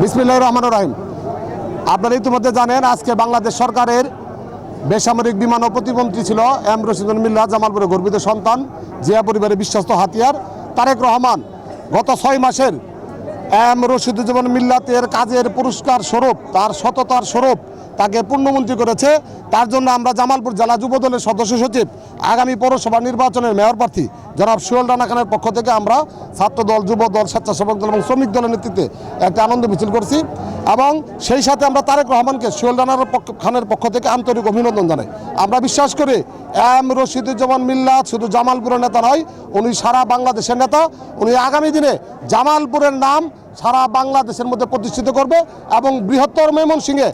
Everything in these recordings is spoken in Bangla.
বিসমিল্লাহির রহমানির রহিম। আপনারা ইতিমধ্যে জানেন আজকে বাংলাদেশ সরকারের বেসামরিক বিমান ও প্রতিমন্ত্রী ছিল এম রশিদুল মিল্লাত, জামালপুরের গর্বিত সন্তান, জিয়া পরিবারের বিশ্বস্ত হাতিয়ার তারেক রহমান গত 6 মাসের এম রশিদুজ্জামান মিল্লাতের কাজের পুরস্কার স্বরূপ, তার সততার স্বরূপ তাকে পূর্ণমন্ত্রী করেছে। তার জন্য আমরা জামালপুর জেলা যুব দলের সদস্য সচিব, আগামী পৌরসভা নির্বাচনের মেয়র প্রার্থী জনাব সোহেল রানা খানের পক্ষ থেকে আমরা ছাত্রদল, যুব দল, স্বেচ্ছাসেবক দল এবং শ্রমিক দলের নেতৃত্বে একটা আনন্দ মিছিল করছি এবং সেই সাথে আমরা তারেক রহমানকে সোহেল রানার খানের পক্ষ থেকে আন্তরিক অভিনন্দন জানাই। আমরা বিশ্বাস করি এম রশিদুজ্জামান মিল্লাত শুধু জামালপুরের নেতা নয়, উনি সারা বাংলাদেশের নেতা। উনি আগামী দিনে জামালপুরের নাম সারা বাংলাদেশের মধ্যে প্রতিষ্ঠিত করবে এবং বৃহত্তর ময়মনসিংহে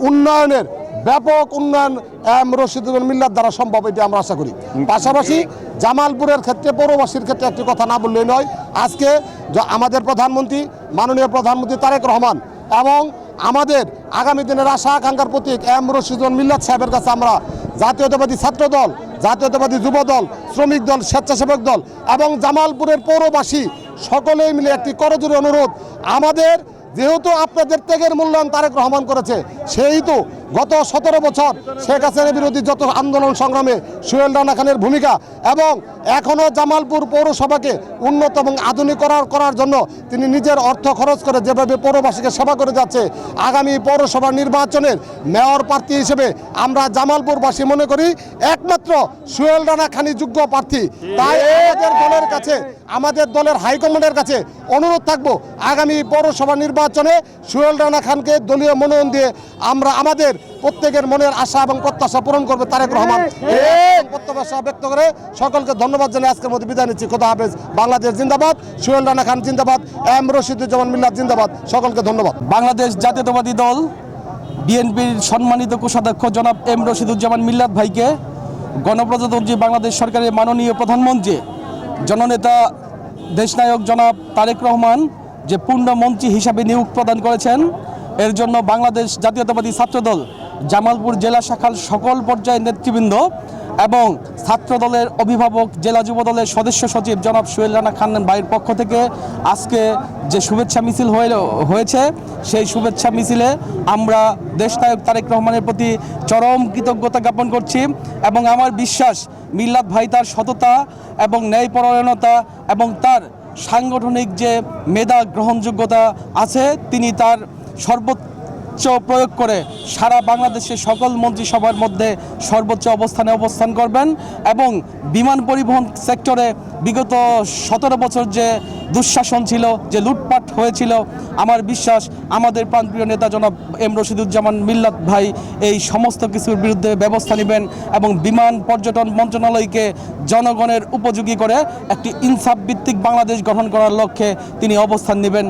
উন্নয়নের ব্যাপক উন্নয়ন এম রশিদুল মিল্লাত দ্বারা সম্ভব, এটি আমরা আশা করি। পাশাপাশি জামালপুরের ক্ষেত্রে, পৌরবাসীর ক্ষেত্রে একটি কথা না বললেই নয়। আজকে আমাদের প্রধানমন্ত্রী, মাননীয় প্রধানমন্ত্রী তারেক রহমান এবং আমাদের আগামী দিনের আশা আকাঙ্ক্ষার প্রতীক এম রশিদুল মিল্লাত সাহেবের কাছে আমরা জাতীয়তাবাদী ছাত্র দল, জাতীয়তাবাদী যুব দল, শ্রমিক দল, স্বেচ্ছাসেবক দল এবং জামালপুরের পৌরবাসী সকলেই মিলে একটি করজোড়ে অনুরোধ, আমাদের যেহেতু আপনাদের ত্যাগের মূল্যায়ন তারেক রহমান করেছে, সেহেতু গত 17 বছর শেখ হাসিনার বিরোধী যত আন্দোলন সংগ্রামে সোহেল রানা খানের ভূমিকা এবং এখনও জামালপুর পৌরসভাকে উন্নত এবং আধুনিক করার জন্য তিনি নিজের অর্থ খরচ করে যেভাবে পৌরবাসীকে সেবা করে যাচ্ছে, আগামী পৌরসভা নির্বাচনের মেয়র প্রার্থী হিসেবে আমরা জামালপুরবাসী মনে করি একমাত্র সোহেল রানা খানই যোগ্য প্রার্থী। তাই আমাদের দলের কাছে, আমাদের দলের হাইকমান্ডের কাছে অনুরোধ থাকবো, আগামী পৌরসভা নির্বাচনে সোহেল রানা খানকে দলীয় মনোনয়ন দিয়ে আমরা আমাদের প্রত্যেকের মনের আশা এবং প্রত্যাশা পূরণ করবে তারেক রহমান। প্রত্যাশা ব্যক্ত করে সকলকে ধন্যবাদ জানিয়ে আজকের মধ্যে বিদায় নিচ্ছি। খোদা হাফেজ। বাংলাদেশ জিন্দাবাদ, সোহেল রানা খান জিন্দাবাদ, এম রশিদুজ্জামান মিল্লাত জিন্দাবাদ। সকলকে ধন্যবাদ। বাংলাদেশ জাতীয়তাবাদী দল বিএনপির সম্মানিত কোষাধ্যক্ষ জনাব এম রশিদুজ্জামান মিল্লাত ভাইকে গণপ্রজাতন্ত্রী বাংলাদেশ সরকারের মাননীয় প্রধানমন্ত্রী, জননেতা, দেশনায়ক জনাব তারেক রহমান যে পূর্ণ মন্ত্রী হিসাবে নিয়োগ প্রদান করেছেন, এর জন্য বাংলাদেশ জাতীয়তাবাদী ছাত্রদল জামালপুর জেলা শাখার সকল পর্যায়ের নেতৃবৃন্দ এবং ছাত্রদলের অভিভাবক, জেলা যুব দলের সদস্য সচিব জনাব সোহেল রানা খান ভাইয়ের পক্ষ থেকে আজকে যে শুভেচ্ছা মিছিল হয়েছে, সেই শুভেচ্ছা মিছিলে আমরা দেশনায়ক তারেক রহমানের প্রতি চরম কৃতজ্ঞতা জ্ঞাপন করছি এবং আমার বিশ্বাস মিল্লাত ভাই তার সততা এবং ন্যায়পরায়ণতা এবং তার সাংগঠনিক যে মেধা, গ্রহণযোগ্যতা আছে, তিনি তার সর্বোচ্চ প্রয়োগ করে সারা বাংলাদেশের সকল মন্ত্রিসভার মধ্যে সর্বোচ্চ অবস্থানে অবস্থান করবেন এবং বিমান পরিবহন সেক্টরে বিগত 17 বছর যে দুঃশাসন ছিল, যে লুটপাট হয়েছিল, আমার বিশ্বাস আমাদের প্রাণপ্রিয় নেতা জনাব এম রশিদুজ্জামান মিল্লাত ভাই এই সমস্ত কিছুর বিরুদ্ধে ব্যবস্থা নেবেন এবং বিমান পর্যটন মন্ত্রণালয়কে জনগণের উপযোগী করে একটি ইনসাফ ভিত্তিক বাংলাদেশ গঠন করার লক্ষ্যে তিনি অবস্থান নেবেন।